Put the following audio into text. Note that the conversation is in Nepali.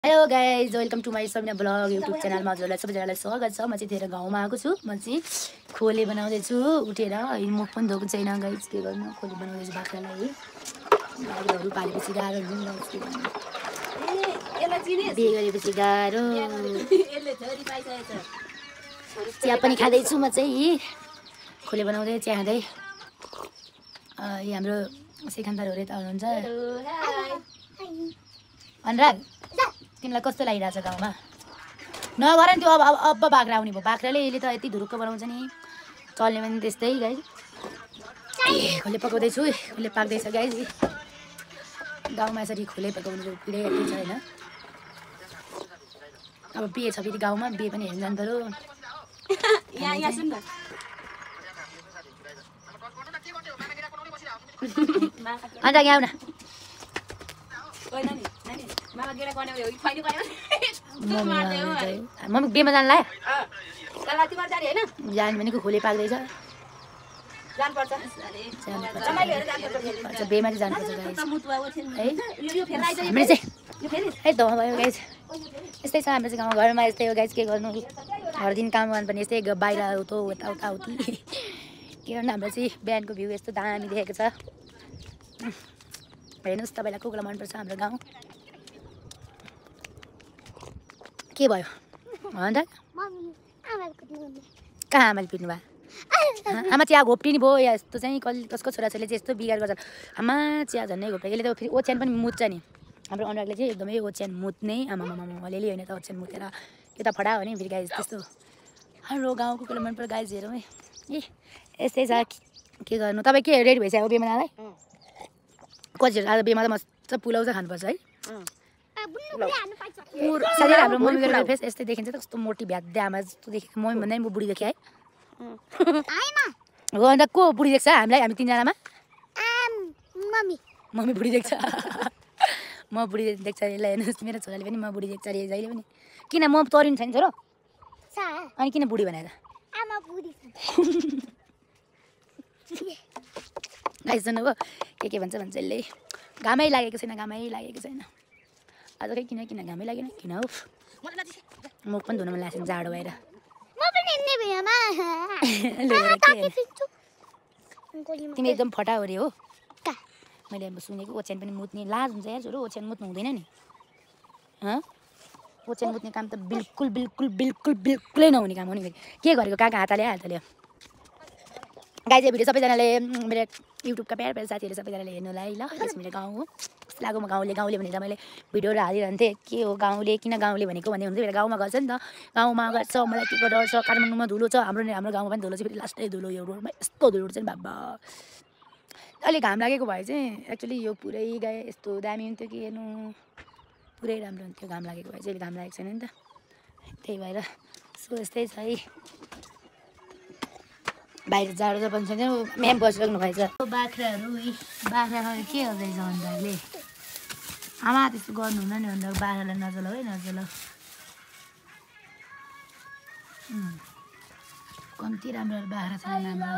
Hello guys, welcome to my Samina blog YouTube च्यानलमा हजुरलाई सबैजनालाई स्वागत छ। म चाहिँ धेरै गाउँमा आएको छु। म चाहिँ खोले बनाउँदैछु उठेर। मुख पनि धोएको छैन गाइज, के गर्नु, खोले बनाउँदैछु बाख्रालाई। बाख्राहरू पालेपछि गाह्रो हुन्छ गाइज, के गर्नु, बिहे गरेपछि गाह्रो। चिया पनि खाँदैछु म चाहिँ, खोले बनाउँदै चिया खाँदै। हाम्रो सेखान्ताहरू यता हुनुहुन्छ। अनुराग, तिमीलाई कस्तो लागिरहेछ गाउँमा? नगर नि त्यो, अब बाख्रा आउने भयो। बाख्राले यसले त यति धुरुक्क बनाउँछ नि, चल्ने पनि त्यस्तै गाइज। खोले पकाउँदैछु, खोले पाक्दैछ गाइज। गाउँमा यसरी खोले पकाउनु पिँढै यति छ होइन। अब बिहे छ फेरि गाउँमा, बिहे पनि हेर्नु जानु पऱ्यो। अन्त यहाँ आउन, मम्मी बेमा जानु लाग्यो? जाने भनेको खोले पाक्दैछ, बेमा चाहिँ जानुपर्छ गाइज है। हामीले चाहिँ है धुवा भयो गाइज, यस्तै छ हाम्रो चाहिँ गाउँ घरमा, यस्तै हो गाइज। के गर्नु, हर दिन काम गर्नु पनि यस्तै, बाहिर उता उताउति के गर्नु। हाम्रो चाहिँ बिहानको भ्यू यस्तो दामी देखेको छ। हेर्नुहोस् तपाईँलाई कोही मनपर्छ हाम्रो गाउँ? के भयो अन्त? कहाँ आमाले पिट्नु भयो? आमा चिया घोप्टिनी भयो या यस्तो चाहिँ कसको छोराछोरीले चाहिँ यस्तो बिगार गर्छ। आमा चिया झन्नै घोप्टा, यसले त फेरि ओछ्यान पनि मुत्छ नि। हाम्रो अनुरागले चाहिँ एकदमै ओछ्यान मुत्ने, आमामामा अलिअलि होइन त ओछ्यान मुतेर यो त फडा हो नि फेरि गाइज। त्यस्तो हाम्रो गाउँको कोही मनपर्छ गाइज, हेरौँ है। ए यस्तै छ, के गर्नु। तपाईँ के रेडी भइसक्यो बेमा जाँदै? कतिहरू आज बेमा त मजा पुलाउ चाहिँ खानुपर्छ है। साथै हाम्रो मम्मीको फेस यस्तै देखिन्छ त, कस्तो मोटी भ्याद्दे आमा जस्तो देखेको। मम्मी भन्दा नि म बुढी देखेँ है। हो अन्त को बुढी देख्छ हामीलाई? हामी तिनजनामा मम्मी बुढी देख्छ। म बुढी देख्छ यसलाई, हेर्नुहोस् मेरो छोराले पनि म बुढी देख्छ अरे जहिले पनि। किन म तरिनु छैन छोरो? अनि किन बुढी भनेर? गाइस सुन्नुभयो के भन्छ यसले? घामै लागेको छैन, घामै लागेको छैन आज। खै किन घामै लागेन, किन हौ? मुख पनि धुन मन लाग्छ जाडो भएर। तिमी एकदम फटा हो रे हो। मैले अब सुनेको ओछ्यान पनि मुत्ने लाज हुन्छ यार छोरो, ओछ्यान मुत्नु हुँदैन नि। ओछ्यान मुत्ने काम त बिल्कुलै नहुने काम हो नि। के गरेको कहाँ हातले हाल्थ्यो गाइज। भिडियो सबैजनाले, मेरो युट्युबका प्यार साथीहरू सबैजनाले हेर्नु होला है ल। यस मेरो गाउँ हो, कस्तो लाग्यो म गाउँले भनेर मैले भिडियोहरू हालिरहन्थेँ। के हो गाउँले, किन गाउँले भनेको भन्ने हुन्छ। मेरो गाउँमा गर्छ नि त, गाउँमा गर्छ मलाई के डर छ। काठमाडौँमा धुलो छ, हाम्रो गाउँमा पनि धुलो छ, फेरि लास्टै धुलो। यो रोडमा यस्तो धुलो उठ्छ नि बाबा। अलिक घाम लागेको भए चाहिँ एक्चुअली यो पुरै गए यस्तो दामी हुन्थ्यो कि हेर्नु, पुरै राम्रो हुन्थ्यो। घाम लागेको भए चाहिँ घाम लागेको छैन नि त, त्यही भएर सो यस्तै छ है। बाहिर जाडो त पनि छैन, म्याम बसिराख्नु भएछ। बाख्राहरू बाख्रामा के गर्दैछ भन्दाले? आमा त्यस्तो गर्नु हुँदैन नि भन्दा, बाख्रालाई नजलाऊ है, नजलाऊ। कम्ती राम्रो बाख्रा छैन हाम्रो।